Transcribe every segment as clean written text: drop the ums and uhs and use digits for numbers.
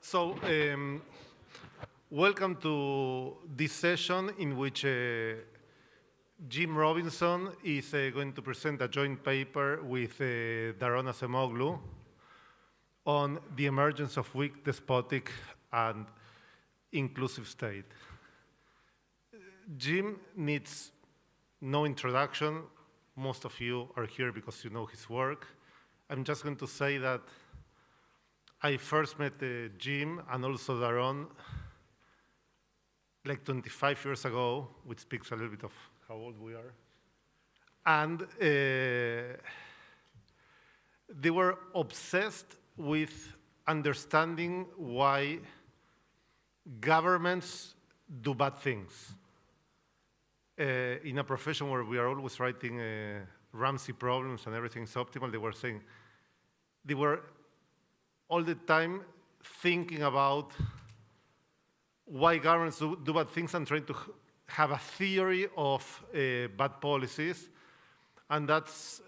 So, welcome to this session in which Jim Robinson is going to present a joint paper with Daron Acemoglu on the emergence of weak, despotic, and inclusive state. Jim needs no introduction. Most of you are here because you know his work. I'm just going to say that I first met Jim and also Daron like 25 years ago, which speaks a little bit of how old we are. And they were obsessed with understanding why governments do bad things. In a profession where we are always writing Ramsey problems and everything's optimal, they were saying, they were all the time thinking about why governments do bad things and trying to have a theory of bad policies. And that's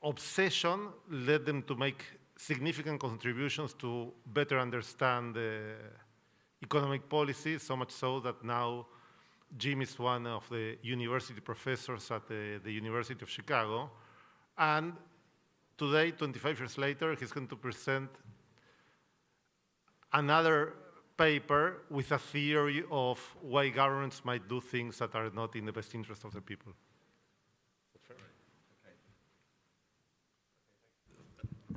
obsession led them to make significant contributions to better understand economic policy, so much so that now Jim is one of the university professors at the University of Chicago. And today, 25 years later, he's going to present another paper with a theory of why governments might do things that are not in the best interest of the people.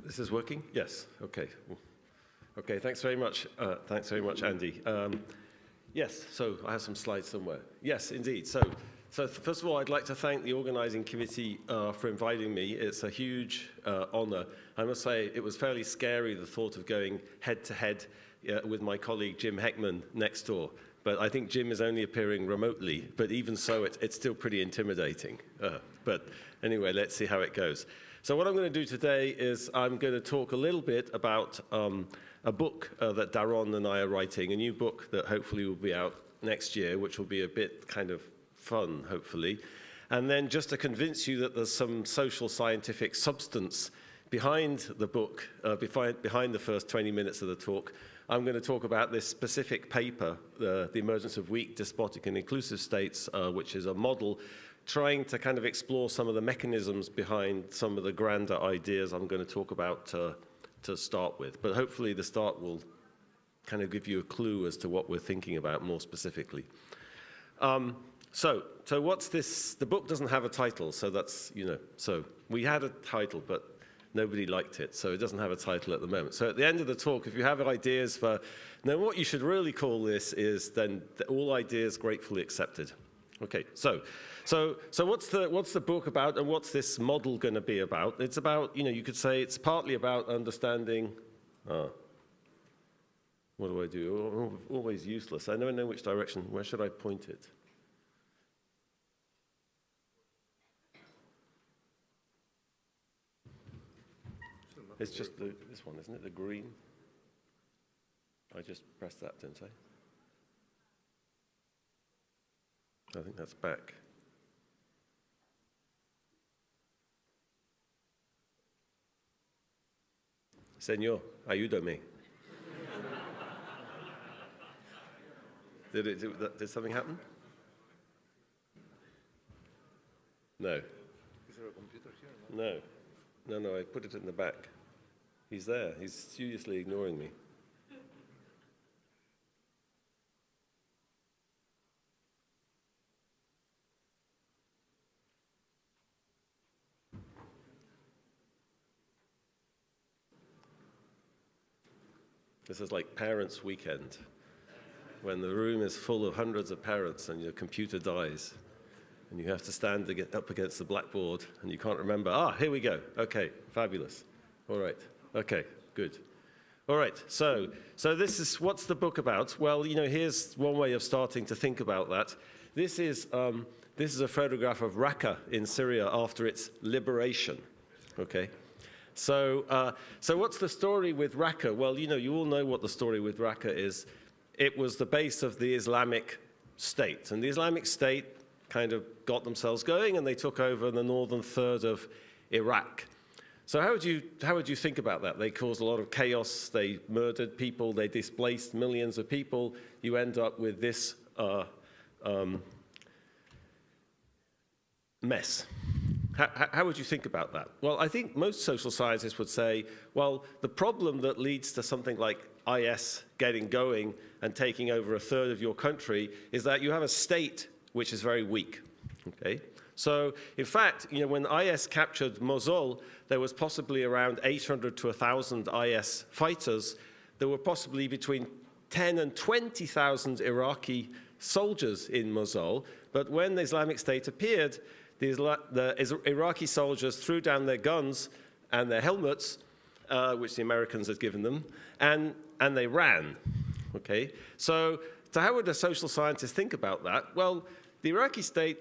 This is working? Yes. Okay. Okay. Thanks very much. Thanks very much, Andy. Yes. So I have some slides somewhere. Yes, indeed. So first of all, I'd like to thank the organizing committee for inviting me. It's a huge honor. I must say it was fairly scary, the thought of going head-to-head with my colleague Jim Heckman next door. But I think Jim is only appearing remotely. But even so, it's still pretty intimidating. But anyway, let's see how it goes. So what I'm going to do today is I'm going to talk a little bit about a book that Daron and I are writing, a new book that hopefully will be out next year, which will be a bit kind of fun, hopefully. And then just to convince you that there's some social scientific substance behind the book, behind the first 20 minutes of the talk, I'm going to talk about this specific paper, the emergence of weak, despotic, and inclusive states, which is a model trying to kind of explore some of the mechanisms behind some of the grander ideas I'm going to talk about to start with. But hopefully the start will kind of give you a clue as to what we're thinking about more specifically. So what's this? The book doesn't have a title, so that's, so we had a title, but nobody liked it, so it doesn't have a title at the moment. So at the end of the talk, if you have ideas for, now what you should really call this is then all ideas gratefully accepted. Okay, so what's the book about, and what's this model going to be about? It's about, you could say it's partly about understanding, what do I do? Always useless. I never know which direction. Where should I point it? It's just this one, isn't it? The green. I just pressed that, didn't I? I think that's back. Señor, ayúdame. Did something happen? No. Is there a computer here? No, I put it in the back. He's there. He's studiously ignoring me. This is like parents' weekend, when the room is full of hundreds of parents and your computer dies, and you have to stand up against the blackboard, and you can't remember. Here we go. Okay, fabulous. All right. Okay, good. All right, so this is, what's the book about? Well, here's one way of starting to think about that. This is a photograph of Raqqa in Syria after its liberation, okay? So what's the story with Raqqa? Well, you all know what the story with Raqqa is. It was the base of the Islamic State, and the Islamic State kind of got themselves going, and they took over the northern third of Iraq. So how would you think about that? They caused a lot of chaos, they murdered people, they displaced millions of people. You end up with this mess. How would you think about that? Well, I think most social scientists would say, well, the problem that leads to something like IS getting going and taking over a third of your country is that you have a state which is very weak, okay? So, in fact, when IS captured Mosul, there was possibly around 800 to 1,000 IS fighters. There were possibly between 10 and 20,000 Iraqi soldiers in Mosul. But when the Islamic State appeared, the Iraqi soldiers threw down their guns and their helmets, which the Americans had given them, and they ran. Okay? So how would a social scientist think about that? Well, the Iraqi state,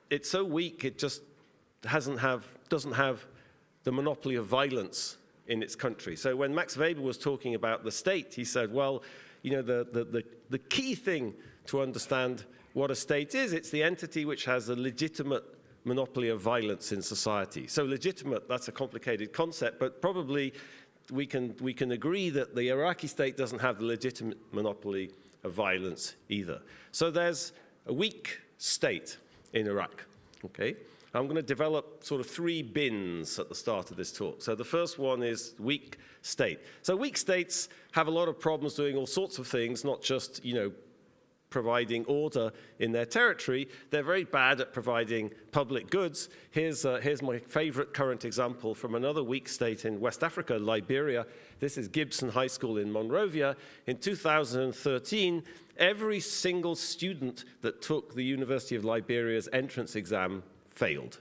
it's so weak, it just doesn't have the monopoly of violence in its country. So when Max Weber was talking about the state, he said, well, the key thing to understand what a state is, it's the entity which has a legitimate monopoly of violence in society. So legitimate, that's a complicated concept, but probably we can agree that the Iraqi state doesn't have the legitimate monopoly of violence either. So there's a weak state in Iraq, okay? I'm going to develop sort of 3 bins at the start of this talk. So the first one is weak state. So weak states have a lot of problems doing all sorts of things, not just, providing order in their territory. They're very bad at providing public goods. Here's my favorite current example from another weak state in West Africa, Liberia. This is Gibson High School in Monrovia. In 2013, every single student that took the University of Liberia's entrance exam failed.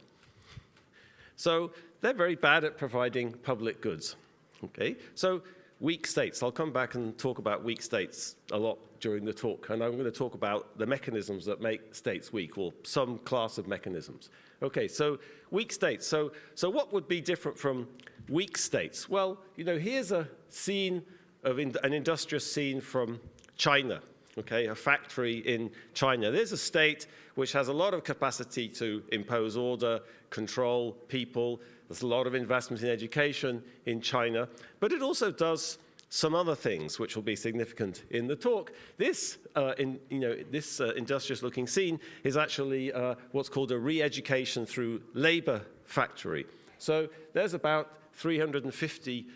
So they're very bad at providing public goods. Okay, so weak states. I'll come back and talk about weak states a lot during the talk, and I'm going to talk about the mechanisms that make states weak, or some class of mechanisms. Okay, so weak states. So what would be different from weak states? Well, here's a scene of an industrious scene from China. Okay, a factory in China. There's a state which has a lot of capacity to impose order, control people. There's a lot of investment in education in China, but it also does some other things which will be significant in the talk. This, industrious-looking scene is actually what's called a re-education through labor factory. So there's about 350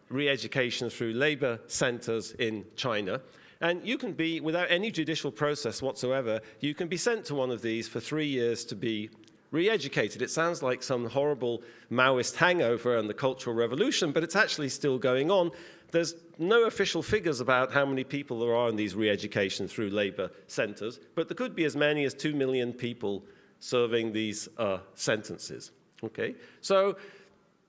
re-education through labor centers in China. And you can be, without any judicial process whatsoever, you can be sent to one of these for 3 years to be re-educated. It sounds like some horrible Maoist hangover and the Cultural Revolution, but it's actually still going on. There's no official figures about how many people there are in these re-education through labor centers, but there could be as many as 2 million people serving these sentences. Okay? So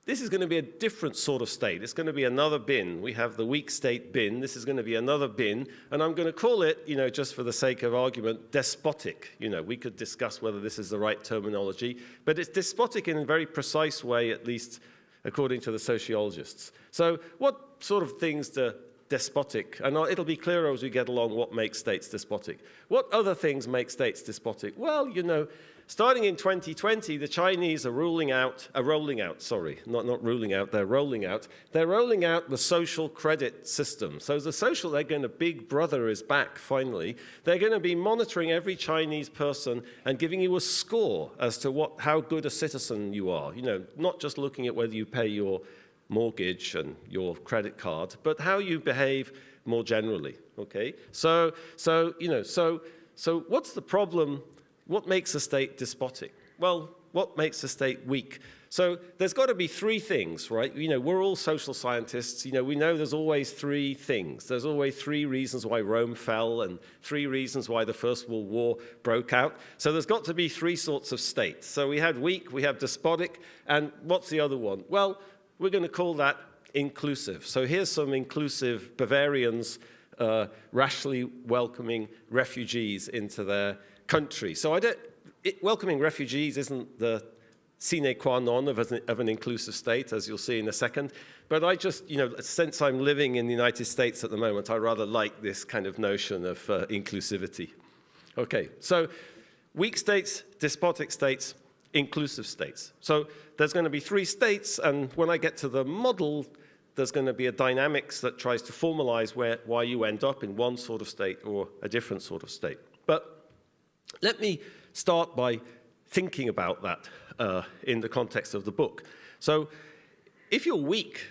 this is going to be a different sort of state. It's going to be another bin. We have the weak state bin. This is going to be another bin. And I'm going to call it, just for the sake of argument, despotic. We could discuss whether this is the right terminology. But it's despotic in a very precise way, at least according to the sociologists. So what sort of things do despotic, and it'll be clearer as we get along what makes states despotic. What other things make states despotic? Well, starting in 2020, the Chinese are rolling out the social credit system. So Big Brother is back finally. They're going to be monitoring every Chinese person and giving you a score as to how good a citizen you are. Not just looking at whether you pay your mortgage and your credit card, but how you behave more generally. Okay? So what's the problem? What makes a state despotic? Well, what makes a state weak? So there's got to be 3 things, right? We're all social scientists. We know there's always 3 things. There's always 3 reasons why Rome fell and 3 reasons why the First World War broke out. So there's got to be 3 sorts of states. So we had weak, we have despotic, and what's the other one? Well, we're going to call that inclusive. So here's some inclusive Bavarians rashly welcoming refugees into their country. So welcoming refugees isn't the sine qua non of an inclusive state, as you'll see in a second. But I just, since I'm living in the United States at the moment, I rather like this kind of notion of inclusivity. Okay, so weak states, despotic states, inclusive states. So there's going to be 3 states, and when I get to the model, there's going to be a dynamics that tries to formalize why you end up in one sort of state or a different sort of state. But let me start by thinking about that in the context of the book. So if you're weak,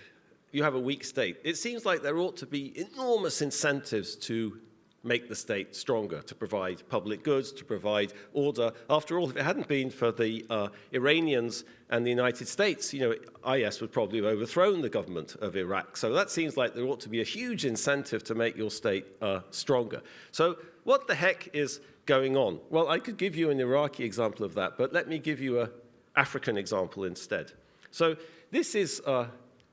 you have a weak state, it seems like there ought to be enormous incentives to make the state stronger, to provide public goods, to provide order. After all, if it hadn't been for the Iranians and the United States, IS would probably have overthrown the government of Iraq. So that seems like there ought to be a huge incentive to make your state stronger. So what the heck is going on? Well, I could give you an Iraqi example of that, but let me give you an African example instead. So this is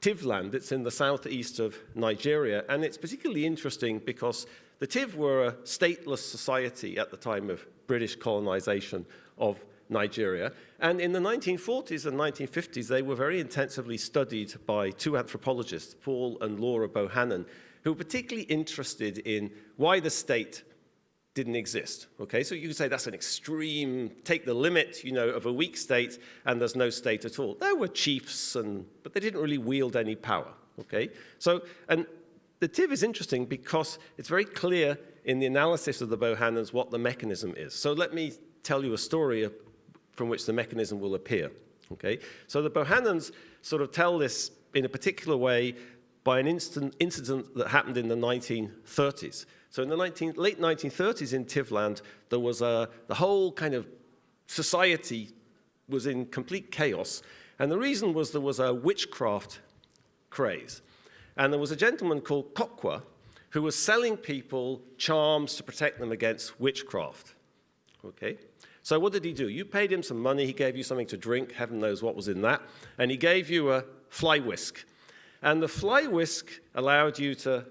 Tivland. It's in the southeast of Nigeria, and it's particularly interesting because the Tiv were a stateless society at the time of British colonization of Nigeria. And in the 1940s and 1950s, they were very intensively studied by 2 anthropologists, Paul and Laura Bohannon, who were particularly interested in why the state didn't exist. Okay, so you could say that's an extreme, take the limit, of a weak state, and there's no state at all. There were chiefs, but they didn't really wield any power. Okay, so, and the TIV is interesting because it's very clear in the analysis of the Bohannons what the mechanism is. So let me tell you a story from which the mechanism will appear. Okay? So the Bohannons sort of tell this in a particular way by an incident that happened in the 1930s. So in the late 1930s in Tivland, there was the whole kind of society was in complete chaos. And the reason was there was a witchcraft craze. And there was a gentleman called Kokwa who was selling people charms to protect them against witchcraft. Okay? So what did he do? You paid him some money, he gave you something to drink, heaven knows what was in that, and he gave you a fly whisk. And the fly whisk allowed you to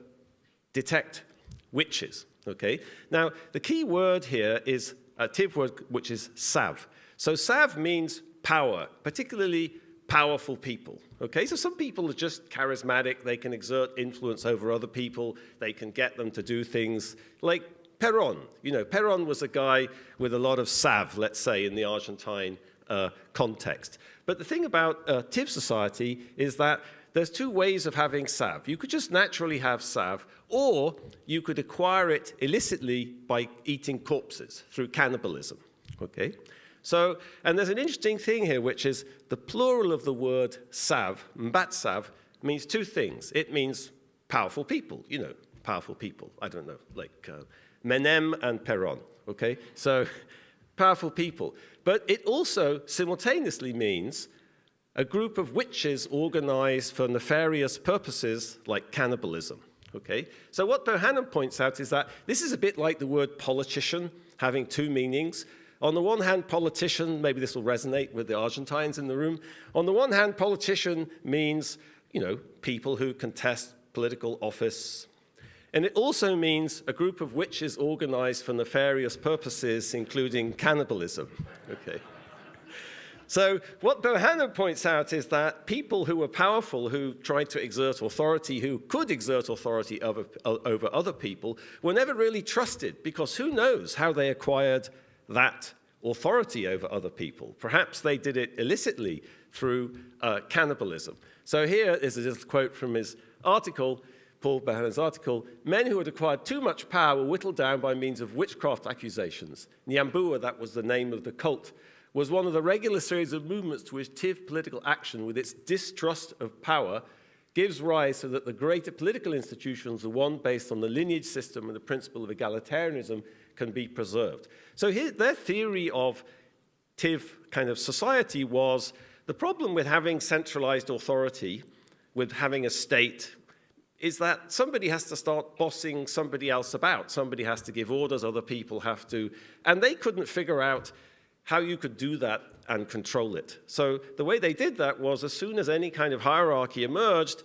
detect witches. Okay? Now, the key word here is a Tiv word, which is sav. So sav means power, particularly powerful people. Okay, so some people are just charismatic, they can exert influence over other people, they can get them to do things like Perón. Perón was a guy with a lot of sav, let's say, in the Argentine context. But the thing about Tiv society is that there's 2 ways of having sav. You could just naturally have sav, or you could acquire it illicitly by eating corpses through cannibalism. Okay? So, and there's an interesting thing here, which is the plural of the word sav, mbatsav, means 2 things. It means powerful people, powerful people. I don't know, like Menem and Perón, okay? So, powerful people. But it also simultaneously means a group of witches organized for nefarious purposes like cannibalism, okay? So what Bohannon points out is that this is a bit like the word politician having 2 meanings. On the one hand, politician, maybe this will resonate with the Argentines in the room. On the one hand, politician means, people who contest political office. And it also means a group of witches organized for nefarious purposes, including cannibalism. Okay. So what Bohannon points out is that people who were powerful, who tried to exert authority, who could exert authority over other people, were never really trusted, because who knows how they acquired that authority over other people. Perhaps they did it illicitly through cannibalism. So here is a little quote from his article, Paul Bohannon's article. Men who had acquired too much power were whittled down by means of witchcraft accusations. Nyambua, that was the name of the cult, was one of the regular series of movements to which Tiv political action, with its distrust of power, gives rise so that the greater political institutions, the one based on the lineage system and the principle of egalitarianism, can be preserved. So here, their theory of Tiv kind of society was the problem with having centralized authority, with having a state, is that somebody has to start bossing somebody else about. Somebody has to give orders, other people have to, and they couldn't figure out how you could do that and control it. So the way they did that was, as soon as any kind of hierarchy emerged,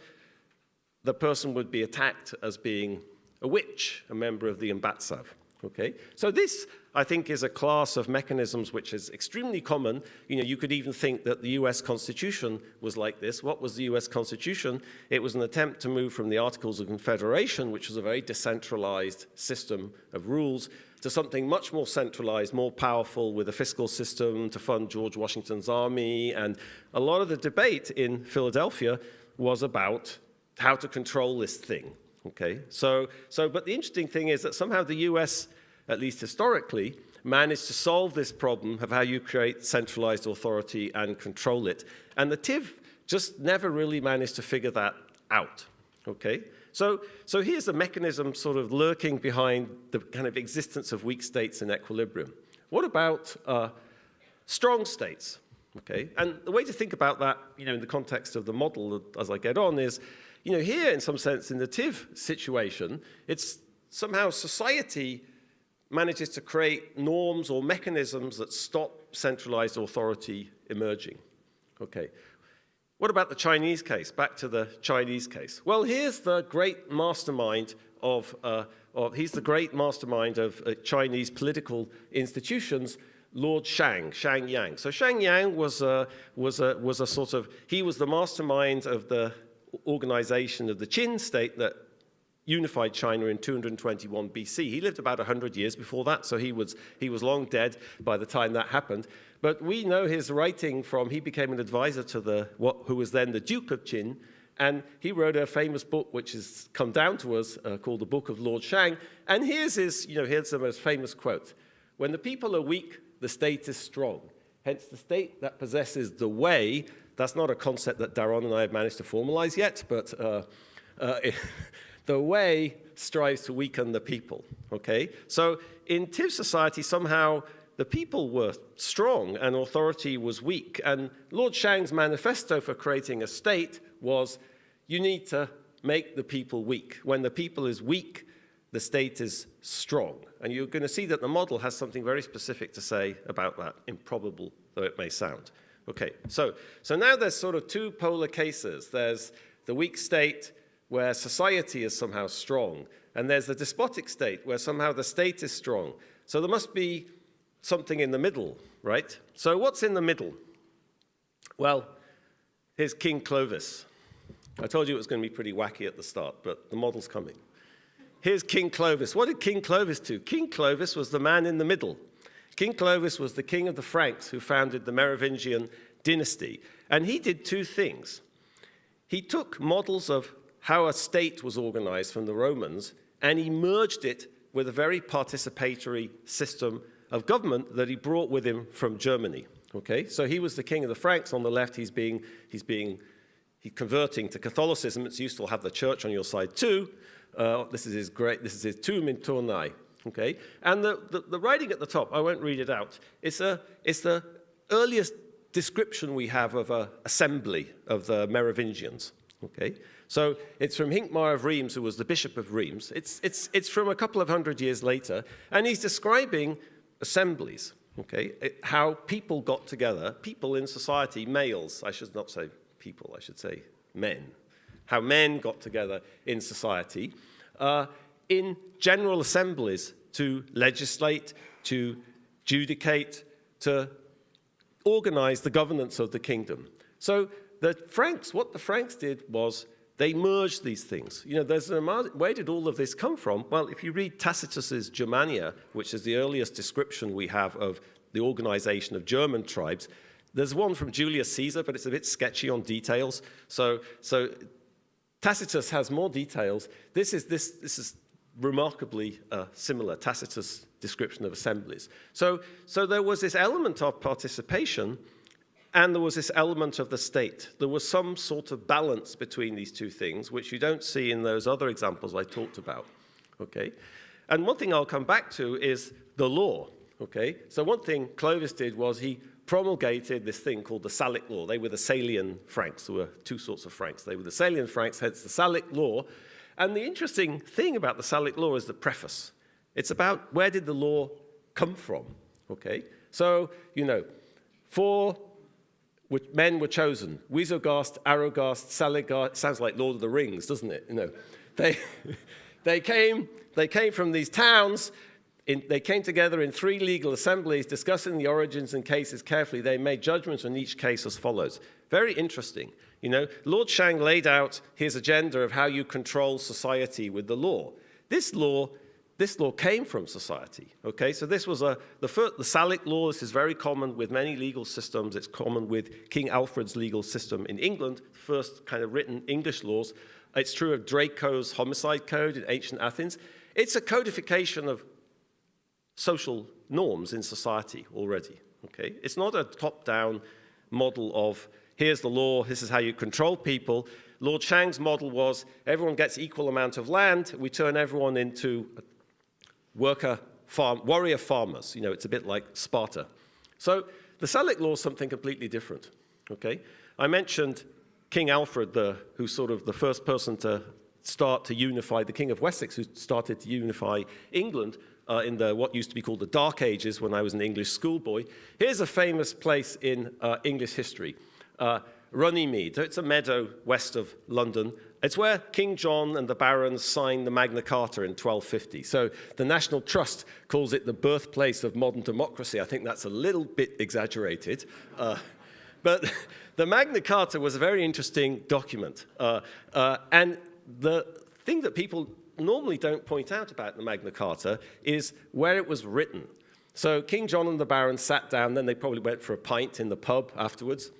the person would be attacked as being a witch, a member of the Mbatsav. Okay? So this, I think, is a class of mechanisms which is extremely common. You could even think that the US Constitution was like this. What was the US Constitution? It was an attempt to move from the Articles of Confederation, which was a very decentralized system of rules, to something much more centralized, more powerful, with a fiscal system to fund George Washington's army. And a lot of the debate in Philadelphia was about how to control this thing. Okay, but the interesting thing is that somehow the US, at least historically, managed to solve this problem of how you create centralized authority and control it. And the TIV just never really managed to figure that out. Okay, so here's a mechanism sort of lurking behind the kind of existence of weak states in equilibrium. What about strong states? Okay, and the way to think about that, in the context of the model as I get on is, here in some sense in the TIV situation, it's somehow society manages to create norms or mechanisms that stop centralized authority emerging. Okay. What about the Chinese case? Back to the Chinese case. Well, here's the great mastermind of Chinese political institutions, Lord Shang Yang. So Shang Yang was a sort of, he was the mastermind of the organization of the Qin state that unified China in 221 BC. He lived about 100 years before that, so he was long dead by the time that happened. But we know his writing from, he became an advisor to who was then the Duke of Qin, and he wrote a famous book which has come down to us called the Book of Lord Shang. And here's the most famous quote. When the people are weak, the state is strong. Hence, the state that possesses the way, that's not a concept that Daron and I have managed to formalize yet, but the way strives to weaken the people, okay? So in TIV society, somehow the people were strong and authority was weak. And Lord Shang's manifesto for creating a state was, you need to make the people weak. When the people is weak, the state is strong. And you're going to see that the model has something very specific to say about that, improbable though it may sound. Okay, so now there's sort of two polar cases. There's the weak state where society is somehow strong, and there's the despotic state where somehow the state is strong. So there must be something in the middle, right? So what's in the middle? Well, here's King Clovis. I told you it was going to be pretty wacky at the start, but the model's coming. Here's King Clovis. What did King Clovis do? King Clovis was the man in the middle. King Clovis was the king of the Franks who founded the Merovingian dynasty. And he did two things. He took models of how a state was organized from the Romans, and he merged it with a very participatory system of government that he brought with him from Germany. Okay, so he was the king of the Franks. On the left, he's converting to Catholicism. It's useful to have the church on your side too. This is his tomb in Tournai. Okay, and the writing at the top, I won't read it out. It's the earliest description we have of an assembly of the Merovingians. Okay, so it's from Hincmar of Reims, who was the bishop of Reims. It's from a couple of hundred years later, and he's describing assemblies. Okay, how people got together, people in society, males. I should not say people, I should say men. How men got together in society in general assemblies to legislate, to judicate, to organize the governance of the kingdom. So what the Franks did was they merged these things. Where did all of this come from? Well, if you read Tacitus's Germania, which is the earliest description we have of the organization of German tribes, there's one from Julius Caesar, but it's a bit sketchy on details. So Tacitus has more details. This is remarkably similar, Tacitus' description of assemblies. So there was this element of participation, and there was this element of the state. There was some sort of balance between these two things, which you don't see in those other examples I talked about. Okay? And one thing I'll come back to is the law. Okay? So one thing Clovis did was he promulgated this thing called the Salic law. They were the Salian Franks. There were two sorts of Franks. They were the Salian Franks, hence the Salic law. And the interesting thing about the Salic law is the preface. It's about where did the law come from, okay? So, which men were chosen. Wisogast, Arogast, Saligast. Sounds like Lord of the Rings, doesn't it? They came from these towns. They came together in 3 legal assemblies, discussing the origins and cases carefully. They made judgments on each case as follows. Very interesting. Lord Shang laid out his agenda of how you control society with the law. This law this law came from society, okay? So this was the Salic law. This is very common with many legal systems. It's common with King Alfred's legal system in England, first kind of written English laws. It's true of Draco's homicide code in ancient Athens. It's a codification of social norms in society already, okay? It's not a top-down model of, here's the law, this is how you control people. Lord Shang's model was, everyone gets equal amount of land, we turn everyone into warrior farmers. You know, it's a bit like Sparta. So the Salic law is something completely different, okay? I mentioned King Alfred, who's sort of the first person to start to unify, the King of Wessex, who started to unify England in what used to be called the Dark Ages when I was an English schoolboy. Here's a famous place in English history, Runnymede. It's a meadow west of London. It's where King John and the barons signed the Magna Carta in 1250. So the National Trust calls it the birthplace of modern democracy. I think that's a little bit exaggerated. But the Magna Carta was a very interesting document. And the thing that people normally don't point out about the Magna Carta is where it was written. So King John and the barons sat down, then they probably went for a pint in the pub afterwards.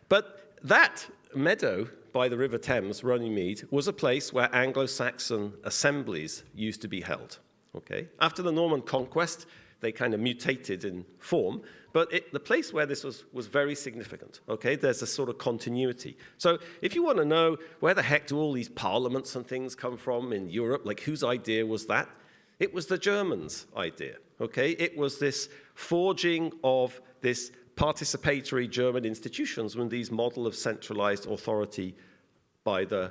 But that meadow by the River Thames, Runnymede, was a place where Anglo-Saxon assemblies used to be held. Okay? After the Norman conquest, they kind of mutated in form, but the place where this was very significant. Okay? There's a sort of continuity. So if you want to know where the heck do all these parliaments and things come from in Europe, like whose idea was that? It was the Germans' idea. Okay? It was this forging of this participatory German institutions with these model of centralized authority by the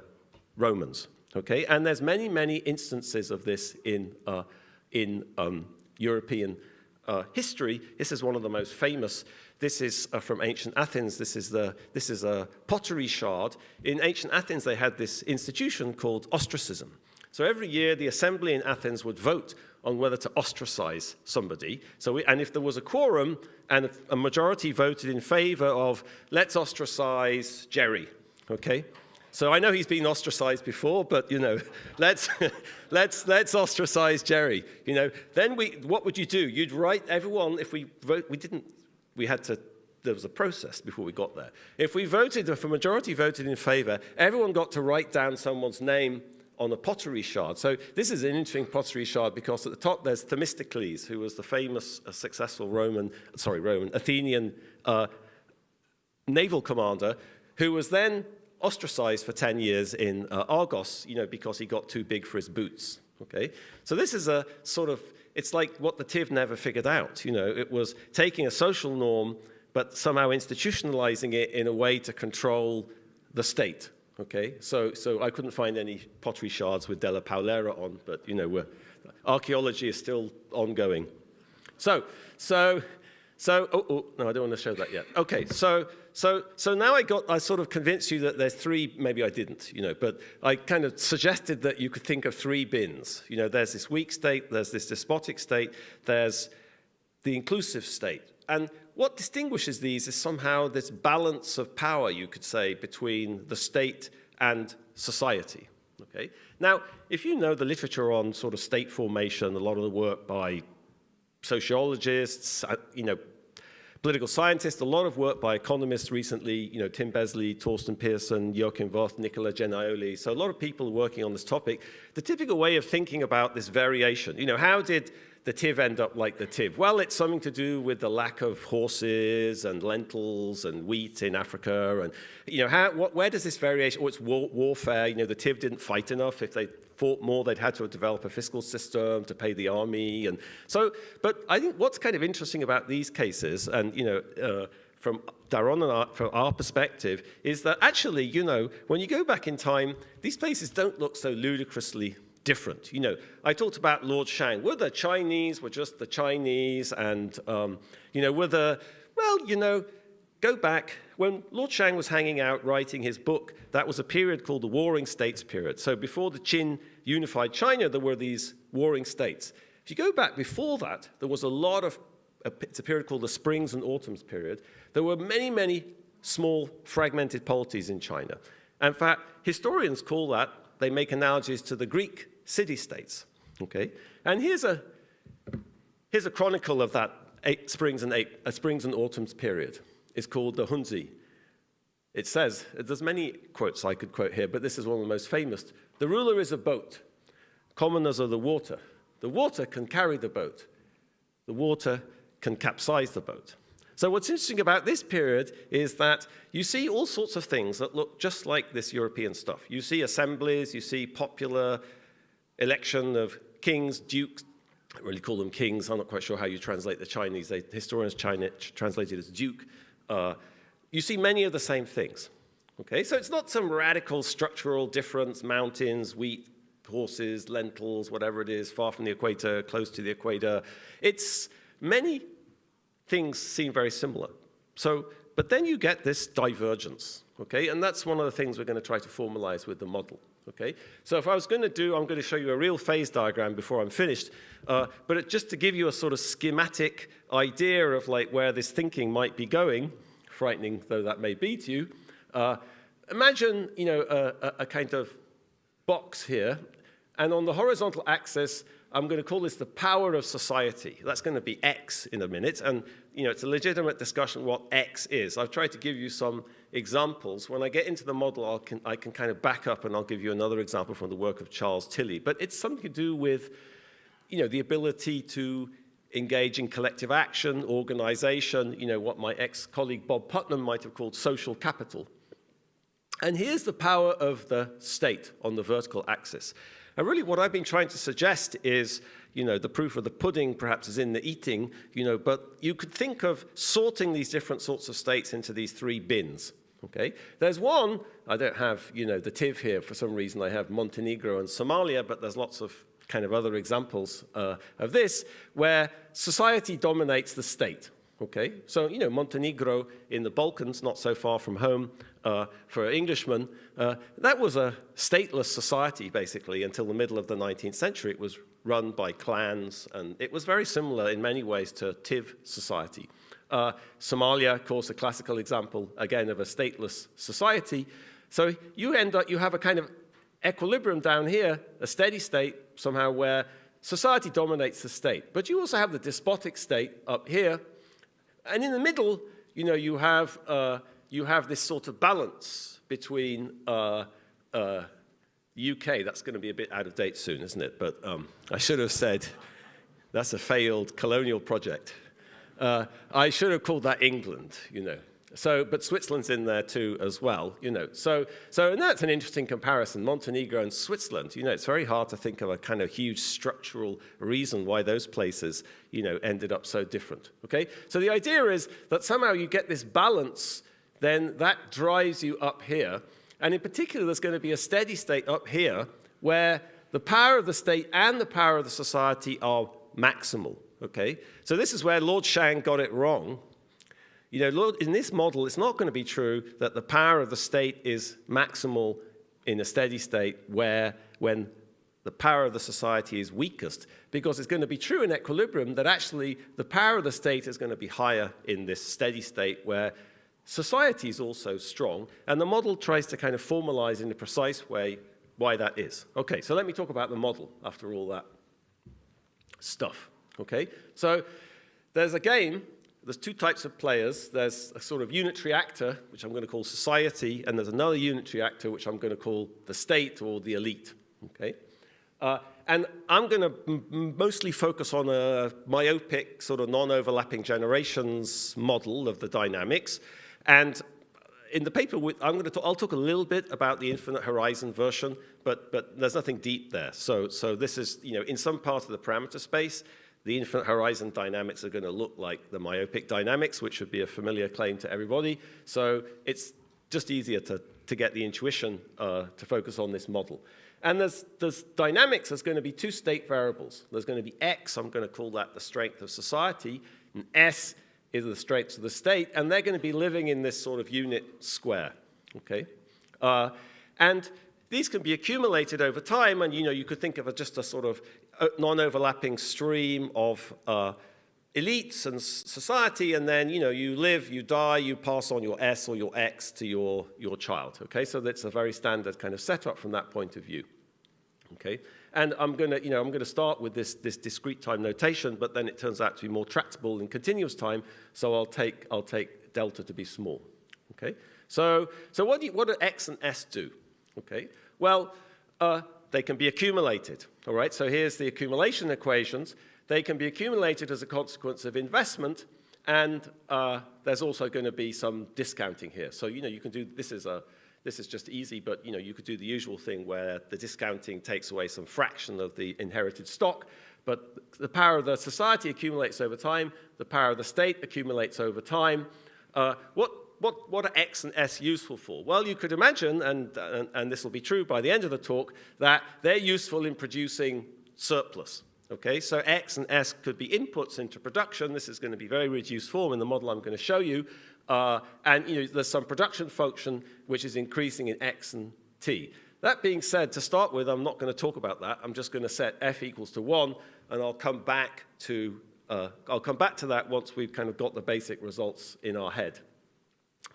Romans. Okay, and there's many, many instances of this in European history. This is one of the most famous. This is from ancient Athens. This is a pottery shard. In ancient Athens, they had this institution called ostracism. So every year, the assembly in Athens would vote on whether to ostracize somebody. And if there was a quorum and a majority voted in favor of, let's ostracize Jerry, okay? So I know he's been ostracized before, but, you know, let's ostracize Jerry. You know, then what would you do? You'd write everyone, if we vote, there was a process before we got there. If a majority voted in favor, everyone got to write down someone's name on a pottery shard. So this is an interesting pottery shard because at the top there's Themistocles, who was the famous, successful Athenian naval commander, who was then ostracized for 10 years in Argos, you know, because he got too big for his boots. Okay, so this is a sort of, it's like what the TIV never figured out. You know, it was taking a social norm, but somehow institutionalizing it in a way to control the state. Okay, so I couldn't find any pottery shards with Della Paulera on, but you know, archaeology is still ongoing. No, I don't want to show that yet. Okay, so now I sort of convinced you that there's three, maybe I didn't, you know, but I kind of suggested that you could think of three bins. You know, there's this weak state, there's this despotic state, there's the inclusive state. And what distinguishes these is somehow this balance of power, you could say, between the state and society. Okay? Now, if you know the literature on sort of state formation, a lot of the work by sociologists, you know, political scientists, a lot of work by economists recently, you know, Tim Besley, Torsten Pearson, Joachim Voth, Nicola Genioli. So a lot of people are working on this topic. The typical way of thinking about this variation, you know, how did the TIV end up like the TIV? Well, it's something to do with the lack of horses and lentils and wheat in Africa. And, you know, where does this variation, it's warfare. You know, the TIV didn't fight enough. If they fought more, they'd had to develop a fiscal system to pay the army. And so, but I think what's kind of interesting about these cases, and, you know, from Daron and from our perspective, is that actually, you know, when you go back in time, these places don't look so ludicrously different. You know, I talked about Lord Shang. Were the Chinese were just the Chinese, and you know, well, you know, go back when Lord Shang was hanging out writing his book. That was a period called the Warring States period. So before the Qin unified China, there were these warring states. If you go back before that, there was a lot of. It's a period called the Springs and Autumns period. There were many, many small fragmented polities in China. In fact, historians call that. They make analogies to the Greek city-states, Okay? And here's a chronicle of that springs and autumns period. It's called the Hunzi. It says, there's many quotes I could quote here, but this is one of the most famous. The ruler is a boat. Commoners are the water. The water can carry the boat. The water can capsize the boat. So what's interesting about this period is that you see all sorts of things that look just like this European stuff. You see assemblies, you see popular election of kings, dukes. I don't really call them kings. I'm not quite sure how you translate the Chinese. Historians translate it as duke. You see many of the same things. Okay, so it's not some radical structural difference, mountains, wheat, horses, lentils, whatever it is, far from the equator, close to the equator. It's many things seem very similar. So, but then you get this divergence, okay? And that's one of the things we're going to try to formalize with the model, okay? So if I was going to do, I'm going to show you a real phase diagram before I'm finished, but just to give you a sort of schematic idea of like where this thinking might be going, frightening though that may be to you, imagine, you know, a kind of box here, and on the horizontal axis, I'm going to call this the power of society. That's going to be X in a minute, and you know, it's a legitimate discussion what X is. I've tried to give you some examples. When I get into the model, I can kind of back up, and I'll give you another example from the work of Charles Tilly. But it's something to do with, you know, the ability to engage in collective action, organization, you know, what my ex-colleague Bob Putnam might have called social capital. And here's the power of the state on the vertical axis. And really what I've been trying to suggest is, you know, the proof of the pudding perhaps is in the eating, you know, but you could think of sorting these different sorts of states into these three bins, okay? There's one, I don't have, you know, the TIV here for some reason, I have Montenegro and Somalia, but there's lots of kind of other examples of this, where society dominates the state, okay? So, you know, Montenegro in the Balkans, not so far from home, for Englishmen, that was a stateless society, basically, until the middle of the 19th century. It was run by clans, and it was very similar in many ways to TIV society. Somalia, of course, a classical example, again, of a stateless society. So you end up, you have a kind of equilibrium down here, a steady state somehow where society dominates the state. But you also have the despotic state up here, and in the middle, you know, you have this sort of balance between UK. That's going to be a bit out of date soon, isn't it? But I should have said that's a failed colonial project. I should have called that England, you know. So, but Switzerland's in there too as well, you know. So and that's an interesting comparison, Montenegro and Switzerland. You know, it's very hard to think of a kind of huge structural reason why those places, you know, ended up so different, okay? So the idea is that somehow you get this balance, then that drives you up here. And in particular, there's going to be a steady state up here where the power of the state and the power of the society are maximal, okay? So this is where Lord Shang got it wrong. You know, in this model, it's not going to be true that the power of the state is maximal in a steady state when the power of the society is weakest, because it's going to be true in equilibrium that actually the power of the state is going to be higher in this steady state where society is also strong, and the model tries to kind of formalize in a precise way why that is. Okay, so let me talk about the model after all that stuff, okay? So there's a game. There's two types of players. There's a sort of unitary actor, which I'm going to call society, and there's another unitary actor, which I'm going to call the state or the elite, okay? And I'm going to mostly focus on a myopic, sort of non-overlapping generations model of the dynamics. And in the paper, I'll talk a little bit about the infinite horizon version, but there's nothing deep there. So this is, you know, in some part of the parameter space, the infinite horizon dynamics are going to look like the myopic dynamics, which would be a familiar claim to everybody. So it's just easier to get the intuition to focus on this model. And there's dynamics. There's going to be two state variables. There's going to be X, I'm going to call that the strength of society, and S is the strength of the state, and they're going to be living in this sort of unit square, okay? And these can be accumulated over time, and you know, you could think of just a sort of non-overlapping stream of elites and society, and then, you know, you live, you die, you pass on your S or your X to your child, okay? So that's a very standard kind of setup from that point of view, Okay, and I'm going to start with this discrete time notation, but then it turns out to be more tractable in continuous time, so I'll take delta to be small. Okay, so what do x and s do? Okay, well, they can be accumulated. All right, so here's the accumulation equations. They can be accumulated as a consequence of investment, and there's also going to be some discounting here. So you can do this is just easy, but you could do the usual thing where the discounting takes away some fraction of the inherited stock, but the power of the society accumulates over time, the power of the state accumulates over time. What are x and s useful for? Well, you could imagine, and this will be true by the end of the talk, that they're useful in producing surplus. Okay, so x and s could be inputs into production. This is going to be very reduced form in the model I'm going to show you. And there's some production function which is increasing in x and t. That being said, to start with, I'm not going to talk about that. I'm just going to set f equals to 1, and I'll come back to that once we've kind of got the basic results in our head.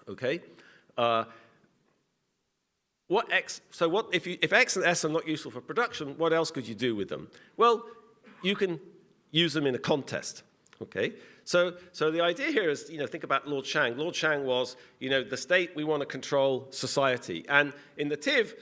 Okay. If x and s are not useful for production, what else could you do with them? Well, you can use them in a contest. Okay, so the idea here is, think about Lord Chang. Lord Chang was, the state, we want to control society. And in the TIV,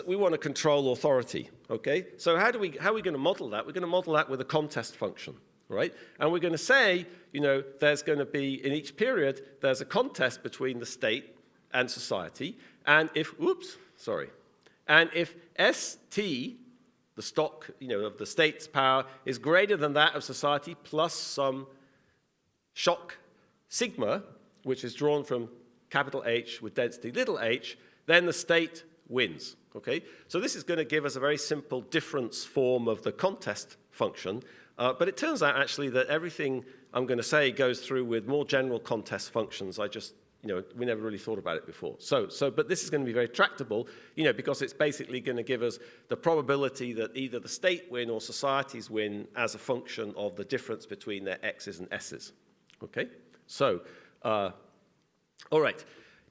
we want to control authority. Okay, so how are we going to model that? We're going to model that with a contest function, right? And we're going to say, there's going to be, in each period, there's a contest between the state and society. And if ST, the stock, of the state's power is greater than that of society plus some shock sigma, which is drawn from capital H with density little h, then the state wins. Okay, so this is going to give us a very simple difference form of the contest function, but it turns out actually that everything I'm going to say goes through with more general contest functions. We never really thought about it before. But this is going to be very tractable, because it's basically going to give us the probability that either the state win or societies win as a function of the difference between their x's and s's. Okay, all right.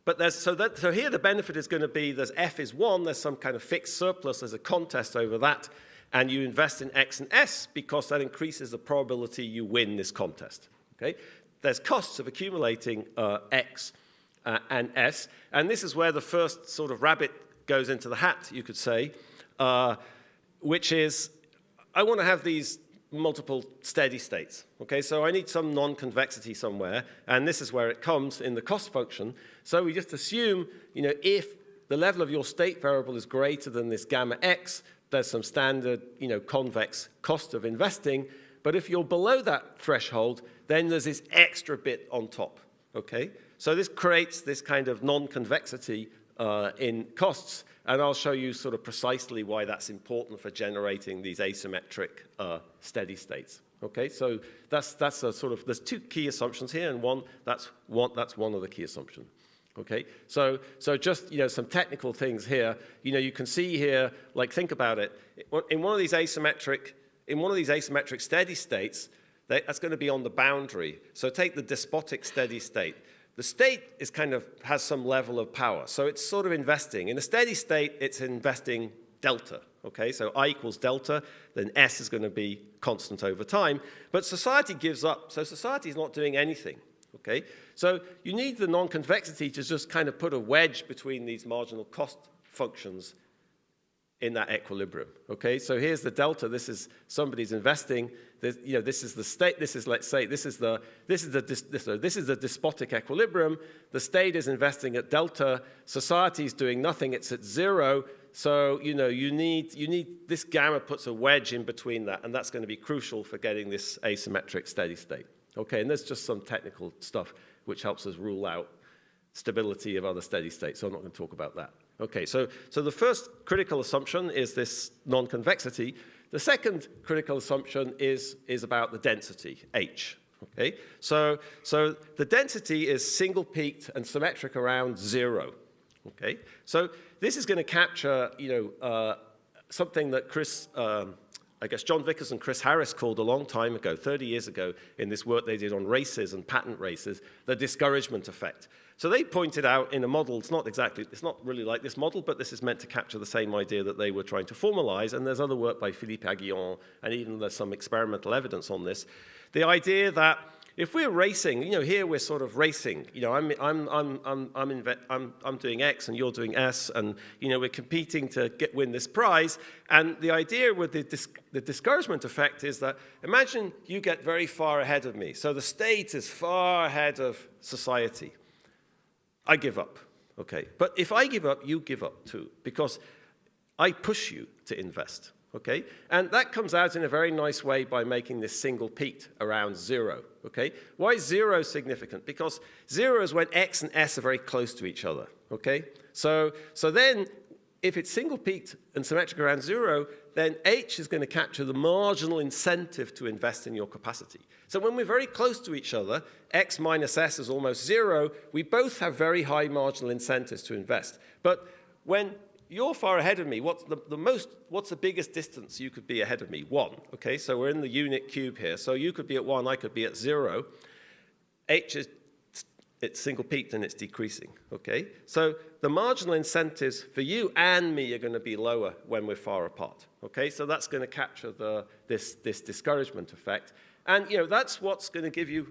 But so here the benefit is going to be there's f is 1, there's some kind of fixed surplus, there's a contest over that, and you invest in x and s because that increases the probability you win this contest. Okay, there's costs of accumulating x and s, and this is where the first sort of rabbit goes into the hat, you could say, which is I want to have these multiple steady states. Okay, so I need some non-convexity somewhere, and this is where it comes in the cost function. So we just assume, if the level of your state variable is greater than this gamma x, there's some standard, convex cost of investing. But if you're below that threshold, then there's this extra bit on top. Okay, so this creates this kind of non-convexity in costs, and I'll show you sort of precisely why that's important for generating these asymmetric steady states. Okay, so that's a sort of, there's two key assumptions here, and that's one of the key assumptions. Okay, so just some technical things here. You can see here, like think about it. In one of these asymmetric steady states, that's going to be on the boundary. So take the despotic steady state. The state is has some level of power, so it's sort of investing. In a steady state, it's investing delta. Okay, so I equals delta, then S is going to be constant over time. But society gives up, so society is not doing anything. Okay, so you need the non-convexity to just put a wedge between these marginal cost functions in that equilibrium. Okay, so here's the delta. This is somebody's investing. This is the state. This is, let's say, this is the despotic equilibrium. The state is investing at delta. Society is doing nothing. It's at 0. So you need this gamma puts a wedge in between that, and that's going to be crucial for getting this asymmetric steady state. Okay, and there's just some technical stuff which helps us rule out stability of other steady states. So I'm not going to talk about that. Okay, so the first critical assumption is this non-convexity. The second critical assumption is about the density, H. Okay, so the density is single-peaked and symmetric around 0. Okay, so this is going to capture something that Chris I guess John Vickers and Chris Harris called a long time ago, 30 years ago, in this work they did on races and patent races, the discouragement effect. So they pointed out in a model, it's not really like this model, but this is meant to capture the same idea that they were trying to formalize, and there's other work by Philippe Aguillon, and even there's some experimental evidence on this. The idea that if we're racing, here we're sort of racing. I'm doing X and you're doing S, and we're competing to win this prize. And the idea with the discouragement effect is that imagine you get very far ahead of me. So the state is far ahead of society. I give up, okay? But if I give up, you give up too, because I push you to invest, okay? And that comes out in a very nice way by making this single peaked around 0, okay? Why is 0 significant? Because 0 is when X and S are very close to each other, okay? So then, if it's single peaked and symmetric around 0, then H is going to capture the marginal incentive to invest in your capacity. So when we're very close to each other, X minus S is almost 0, we both have very high marginal incentives to invest. But when you're far ahead of me, what's the biggest distance you could be ahead of me? 1, okay? So we're in the unit cube here. So you could be at 1, I could be at 0. H is, it's single peaked and it's decreasing, okay? So the marginal incentives for you and me are going to be lower when we're far apart, okay? So that's going to capture this discouragement effect. And that's what's going to give you,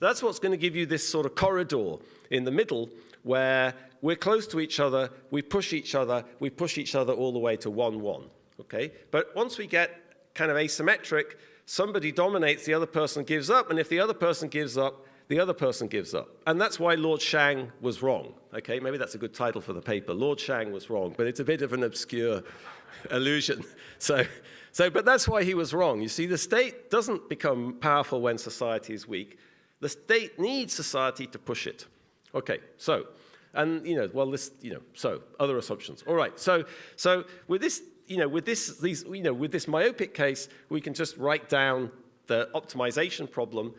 that's what's going to give you this sort of corridor in the middle where we're close to each other, we push each other all the way to 1, 1, okay? But once we get kind of asymmetric, somebody dominates, the other person gives up, and if the other person gives up, the other person gives up. And that's why Lord Shang was wrong, okay? Maybe that's a good title for the paper. Lord Shang was wrong, but it's a bit of an obscure allusion. But that's why he was wrong. You see, the state doesn't become powerful when society is weak. The state needs society to push it. Okay, so, and so other assumptions. All right, so with this, with this myopic case, we can just write down the optimization problem.